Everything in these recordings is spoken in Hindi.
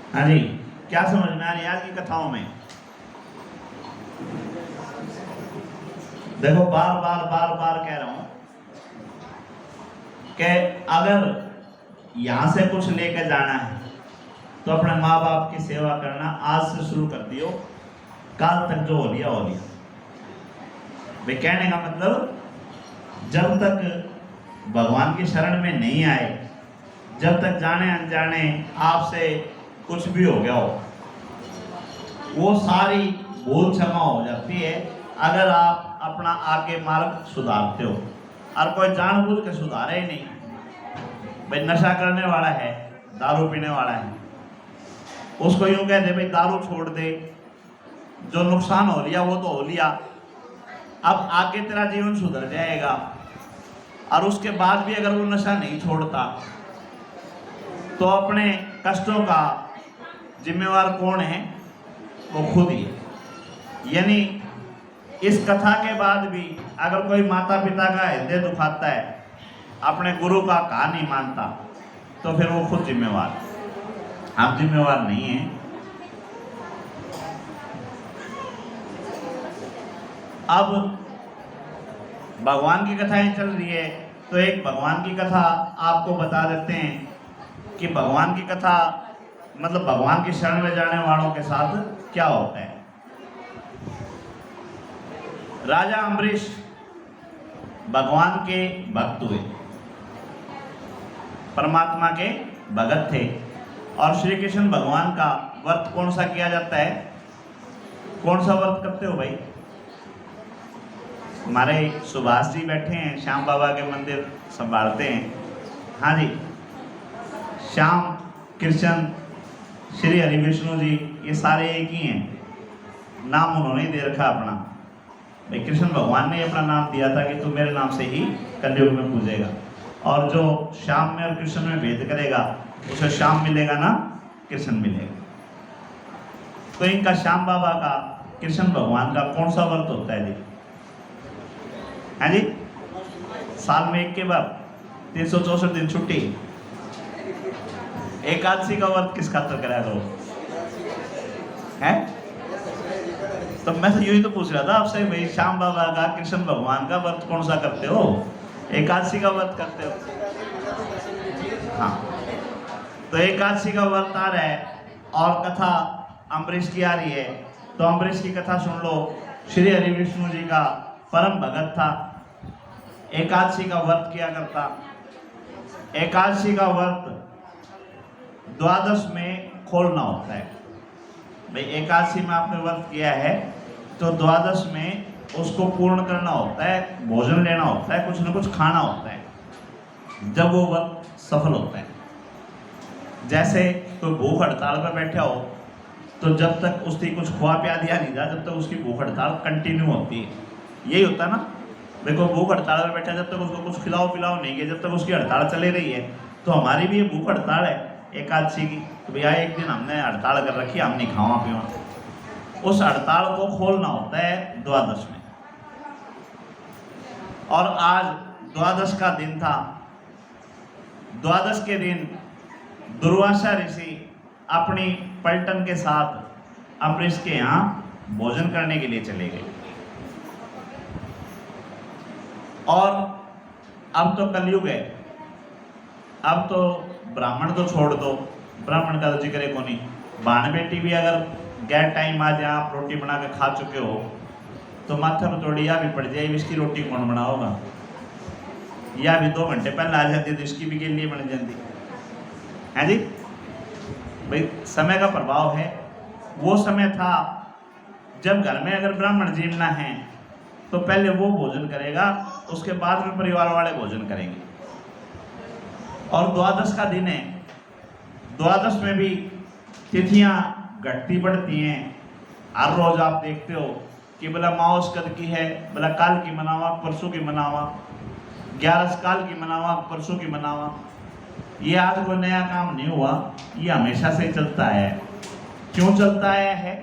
हाँ जी, क्या समझ में आ रही है आज की कथाओं में? देखो बार बार बार बार कह रहा हूं कि अगर यहां से कुछ लेकर जाना है तो अपने माँ बाप की सेवा करना आज से शुरू कर दियो, काल तक जो हो लिया हो लिया। वे कहने का मतलब, जब तक भगवान की शरण में नहीं आए, जब तक जाने अनजाने आपसे कुछ भी हो गया हो, वो सारी भूल क्षमा हो जाती है अगर आप अपना आगे मार्ग सुधारते हो। और कोई जानबूझ के सुधारे ही नहीं, भाई नशा करने वाला है, दारू पीने वाला है, उसको यूं कह दे भाई दारू छोड़ दे, जो नुकसान हो लिया वो तो हो लिया, अब आगे तेरा जीवन सुधर जाएगा। और उसके बाद भी अगर वो नशा नहीं छोड़ता तो अपने कष्टों का जिम्मेवार कौन है? वो खुद ही है। यानी इस कथा के बाद भी अगर कोई माता पिता का हृदय दुखाता है, अपने गुरु का कहा नहीं मानता, तो फिर वो खुद जिम्मेवार, आप जिम्मेवार नहीं हैं। अब भगवान की कथाएं चल रही है तो एक भगवान की कथा आपको बता देते हैं कि भगवान की कथा मतलब भगवान की शरण में जाने वालों के साथ क्या होता है। राजा अम्बरीश भगवान के भक्त हुए, परमात्मा के भगत थे। और श्री कृष्ण भगवान का व्रत कौन सा किया जाता है? कौन सा व्रत करते हो भाई? हमारे सुभाष जी बैठे हैं, श्याम बाबा के मंदिर संभालते हैं। हाँ जी, श्याम, कृष्ण, श्री हरि विष्णु जी, ये सारे एक ही हैं, नाम उन्होंने दे रखा अपना। भाई कृष्ण भगवान ने अपना नाम दिया था कि तू मेरे नाम से ही कलयुग में पूजेगा, और जो श्याम में और कृष्ण में भेद करेगा उसे श्याम मिलेगा ना कृष्ण मिलेगा। तो इनका श्याम बाबा का, कृष्ण भगवान का कौन सा व्रत होता है जी? है जी, साल में एक के बाद 364 दिन छुट्टी। एकादशी का व्रत किस खातर करा करो है? तो मैं तो यही तो पूछ रहा था आपसे, भाई श्याम बाबा का, कृष्ण भगवान का व्रत कौन सा करते हो? एकादशी का व्रत करते हो? हाँ, तो एकादशी का व्रत आ रहा है और कथा अम्बरीश की आ रही है, तो अम्बरीश की कथा सुन लो। श्री हरि विष्णु जी का परम भगत था, एकादशी का व्रत किया करता। एकादशी का व्रत द्वादश में खोलना होता है। भाई एकादशी में आपने व्रत किया है तो द्वादश में उसको पूर्ण करना होता है, भोजन लेना होता है, कुछ न कुछ खाना होता है, जब वो व्रत सफल होता है। जैसे कोई भूख हड़ताल पर बैठा हो तो जब तक उसकी कुछ खुआ पिया दिया नहीं जा, जब तक उसकी भूख हड़ताल कंटिन्यू होती है। यही होता है ना, देखो भूख हड़ताल में बैठा, जब तक उसको कुछ खिलाओ पिलाओ नहीं गया, जब तक उसकी हड़ताल चली रही है। तो हमारी भी ये भूख हड़ताल है एकादशी की, तो भैया एक दिन हमने हड़ताल कर रखी, हम नहीं खावा पीवा। उस हड़ताल को खोलना होता है द्वादश में। और आज द्वादश का दिन था। द्वादश के दिन दुर्वासा ऋषि अपनी पलटन के साथ अम्बरीश के यहाँ भोजन करने के लिए चले गए। और अब तो कलयुग है, अब तो ब्राह्मण तो छोड़ दो, ब्राह्मण का तो जिक्र को नहीं, बाण बेटी भी अगर गैर टाइम आ जाए, आप रोटी बना के खा चुके हो तो माथा पर थोड़ी या भी पड़ जाए, इसकी रोटी कौन बनाओगा? या भी 2 घंटे पहले आ जाती तो इसकी भी के लिए बन जाती है जी। भाई समय का प्रभाव है। वो समय था जब घर में अगर ब्राह्मण जीवना है तो पहले वो भोजन करेगा, उसके बाद में परिवार वाले भोजन करेंगे। और द्वादश का दिन है, द्वादश में भी तिथियां घटती बढ़ती हैं। हर रोज आप देखते हो कि बोला माओस कद की है, बोला काल की मनावा, परसों की मनावा, 11 काल की मनावा, परसों की मनावा। ये आज कोई नया काम नहीं हुआ, ये हमेशा से चलता है। क्यों चलता आया है?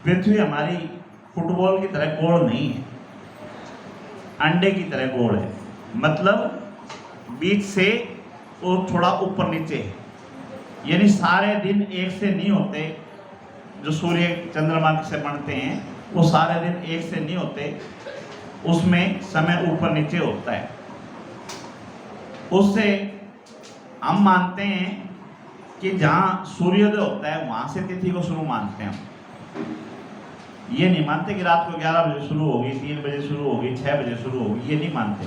पृथ्वी हमारी फुटबॉल की तरह गोल नहीं है, अंडे की तरह गोल है। मतलब बीच से वो थोड़ा ऊपर नीचे है। यानी सारे दिन एक से नहीं होते, जो सूर्य चंद्रमा से बनते हैं वो सारे दिन एक से नहीं होते, उसमें समय ऊपर नीचे होता है। उससे हम मानते हैं कि जहाँ सूर्योदय होता है वहाँ से तिथि को शुरू मानते हैं हम। ये नहीं मानते कि रात को 11 बजे शुरू होगी, 3 बजे शुरू होगी, 6 बजे शुरू होगी, ये नहीं मानते।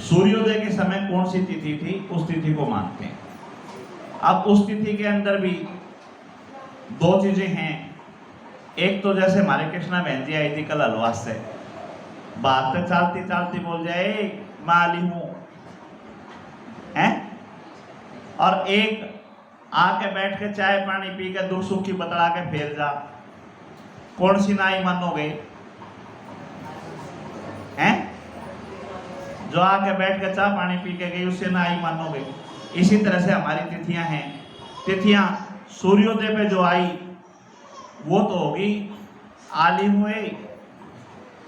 सूर्योदय के समय कौन सी तिथि थी उस तिथि को मानते हैं। अब उस तिथि के अंदर भी दो चीजें हैं। एक तो जैसे हमारे कृष्णा बहन जी आई थी कल अलवास से, बात तो चालती चालती बोल जाए माली हूं है, और एक आके बैठ के चाय पानी पी के दुख सुख की बतला के फेर जा। कौन सी नाई मानोगे? हैं? जो आके बैठ के चाय पानी पी के गई उससे नाई मानोगे? इसी तरह से हमारी तिथियां हैं। तिथियां सूर्योदय पे जो आई वो तो होगी आली हुए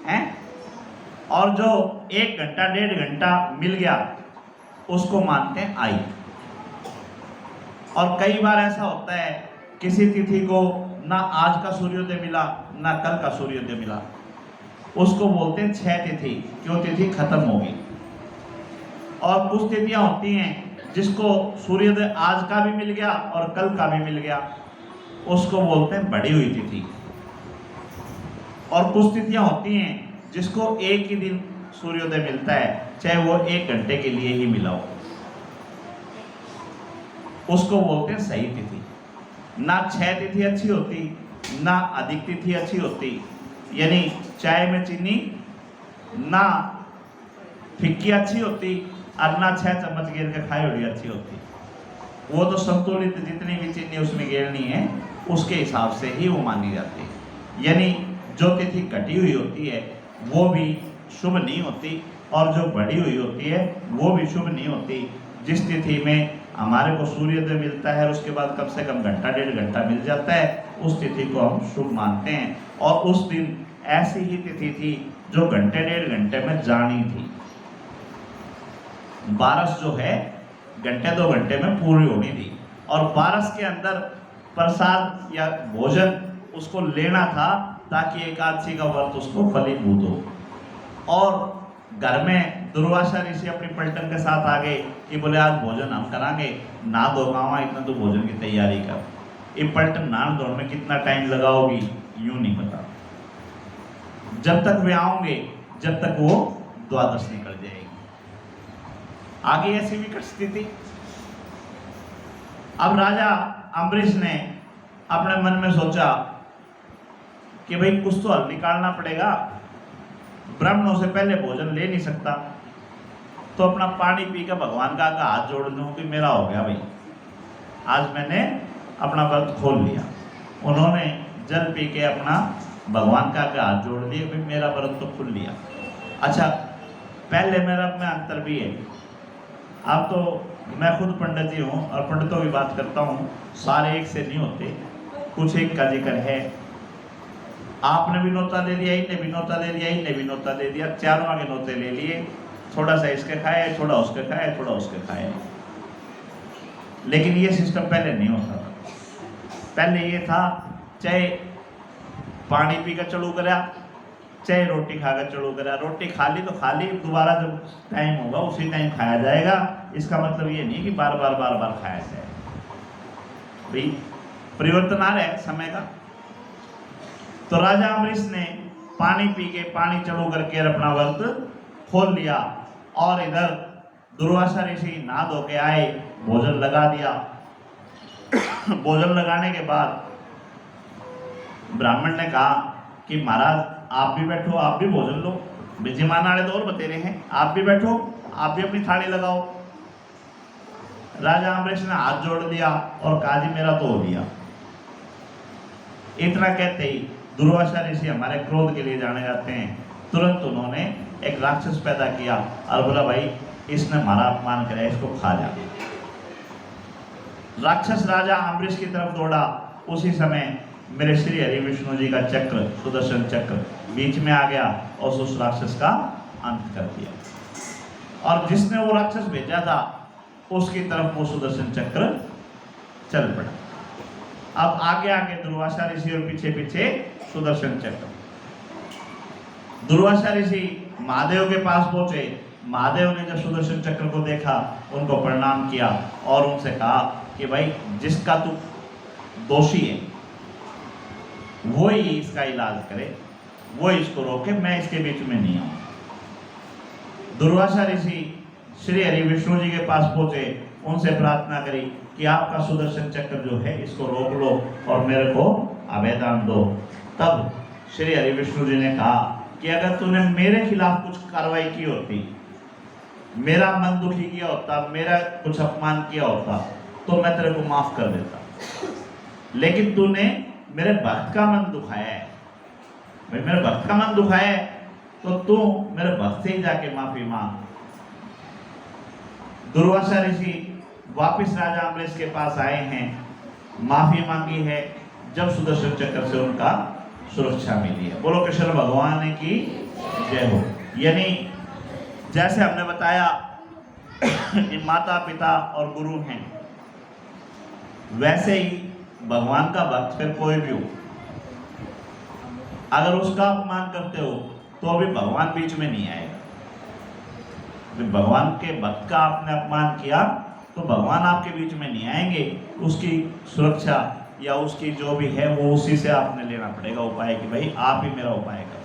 हैं, और जो 1 घंटा 1.5 घंटा मिल गया उसको मानते हैं आई। और कई बार ऐसा होता है किसी तिथि को ना आज का सूर्योदय मिला ना कल का सूर्योदय मिला, उसको बोलते हैं 6 तिथि, क्यों तिथि खत्म होगी। और कुछ तिथियां होती हैं जिसको सूर्योदय आज का भी मिल गया और कल का भी मिल गया, उसको बोलते हैं बढ़ी हुई तिथि। और कुछ तिथियां होती हैं जिसको एक ही दिन सूर्योदय मिलता है, चाहे वो 1 घंटे के लिए ही मिला हो, उसको बोलते हैं सही तिथि। ना 6 तिथि अच्छी होती ना अधिक तिथि अच्छी होती, यानी चाय में चीनी ना फिक्की अच्छी होती और ना 6 चम्मच गिर के खाई हुई अच्छी होती। वो तो संतुलित जितनी भी चीनी उसमें गिरनी है उसके हिसाब से ही वो मानी जाती है। यानी जो तिथि कटी हुई होती है वो भी शुभ नहीं होती, और जो बढ़ी हुई होती है वो भी शुभ नहीं होती। जिस तिथि में हमारे को सूर्योदय मिलता है और उसके बाद कम से कम घंटा 1.5 घंटा मिल जाता है, उस तिथि को हम शुभ मानते हैं। और उस दिन ऐसी ही तिथि थी जो घंटे 1.5 घंटे में जानी थी। बारस जो है घंटे 2 घंटे में पूरी होनी थी, और बारस के अंदर प्रसाद या भोजन उसको लेना था ताकि एकादशी का व्रत उसको फलीभूत हो। और घर में दुर्वासा ऋषि अपनी पलटन के साथ आ गए कि बोले आज भोजन हम करांगे, ना दो गाँव इतना तो भोजन की तैयारी कर। ये पलटन नान दौड़ में कितना टाइम लगाओगी यूं नहीं पता, जब तक वे आओगे जब तक वो द्वादश निकल जाएगी। आगे ऐसी विकट स्थिति। अब राजा अम्बरीश ने अपने मन में सोचा कि भाई कुछ तो हल निकालना पड़ेगा, ब्राह्मणों से पहले भोजन ले नहीं सकता, तो अपना पानी पी कर भगवान का हाथ जोड़ लूं कि मेरा हो गया भाई, आज मैंने अपना व्रत खोल लिया। उन्होंने जल पी के अपना भगवान का हाथ जोड़ दिए, भाई मेरा व्रत तो खुल लिया। अच्छा, पहले मेरा में अंतर भी है। अब तो मैं खुद पंडित जी हूँ और पंडितों की बात करता हूँ, सारे एक से नहीं होते, कुछ एक का जिक्र है। आपने भी नोता दे दिया, इनने भी नोता दे दिया, इनने भी नोता दे दिया, चारों आगे नोते ले लिए, थोड़ा सा इसके खाए, थोड़ा उसके खाए, थोड़ा उसके खाए। लेकिन ये सिस्टम पहले नहीं होता था। पहले ये था चाहे पानी पी कर चलू करा, चाहे रोटी खाकर चलू करा। रोटी खा ली तो खा ली, दोबारा जब टाइम होगा उसी टाइम खाया जाएगा। इसका मतलब ये नहीं कि बार बार खाया जाए, भाई परिवर्तन आ रहा है समय का। तो राजा अम्बरीश ने पानी पी के, पानी चढ़ो करके अपना व्रत खोल लिया, और इधर दुर्वासा ऋषि नहा धो के आए, भोजन लगा दिया। भोजन लगाने के बाद ब्राह्मण ने कहा कि महाराज आप भी बैठो, आप भी भोजन लो, विजयमान वाले तो और बतेरे हैं, आप भी बैठो, आप भी अपनी थाली लगाओ। राजा अम्बरीश ने हाथ जोड़ दिया और कहा जी मेरा तो हो गया। इतना कहते ही दुर्वासा ऋषि हमारे क्रोध के लिए जाने जाते हैं, तुरंत उन्होंने एक राक्षस पैदा किया और बोला भाई इसने हमारा अपमान किया, इसको खा जा। राक्षस राजा अम्बरीश की तरफ दौड़ा, उसी समय मेरे श्री हरि विष्णु जी का चक्र, सुदर्शन चक्र बीच में आ गया और उस राक्षस का अंत कर दिया। और जिसने वो राक्षस भेजा था उसकी तरफ वो सुदर्शन चक्र चल पड़ा। अब आगे आगे दुर्वासा ऋषि और पीछे पीछे सुदर्शन चक्र। दुर्वासा ऋषि महादेव के पास पहुंचे। महादेव ने जब सुदर्शन चक्र को देखा, उनको प्रणाम किया और उनसे कहा कि भाई जिसका तू दोषी है वो ही इसका इलाज करे, वो इसको रोके, मैं इसके बीच में नहीं आऊं। दुर्वासा ऋषि श्री हरि विष्णु जी के पास पहुंचे, उनसे प्रार्थना करी कि आपका सुदर्शन चक्र जो है इसको रोक लो और मेरे को आवेदन दो। तब श्री हरि विष्णु जी ने कहा कि अगर तूने मेरे खिलाफ कुछ कार्रवाई की होती, मेरा मन दुखी किया होता, मेरा कुछ अपमान किया होता, तो मैं तेरे को माफ कर देता, लेकिन तूने मेरे भक्त का मन दुखाया है। भाई मेरे भक्त का मन दुखाया है तो तू मेरे भक्त से ही जाके माफी मांग। दुर्वासा ऋषि वापिस राजा अम्बरीश के पास आए हैं, माफी मांगी है, जब सुदर्शन चक्र से उनका सुरक्षा मिली है। बोलो कृष्ण भगवान की जय हो। यानी जैसे हमने बताया कि माता पिता और गुरु हैं, वैसे ही भगवान का भक्त फिर कोई भी हो, अगर उसका अपमान करते हो तो अभी भगवान बीच में नहीं आएगा। भगवान के भक्त का आपने अपमान किया तो भगवान आपके बीच में नहीं आएंगे। उसकी सुरक्षा या उसकी जो भी है वो उसी से आपने लेना पड़ेगा उपाय कि भाई आप ही मेरा उपाय करो।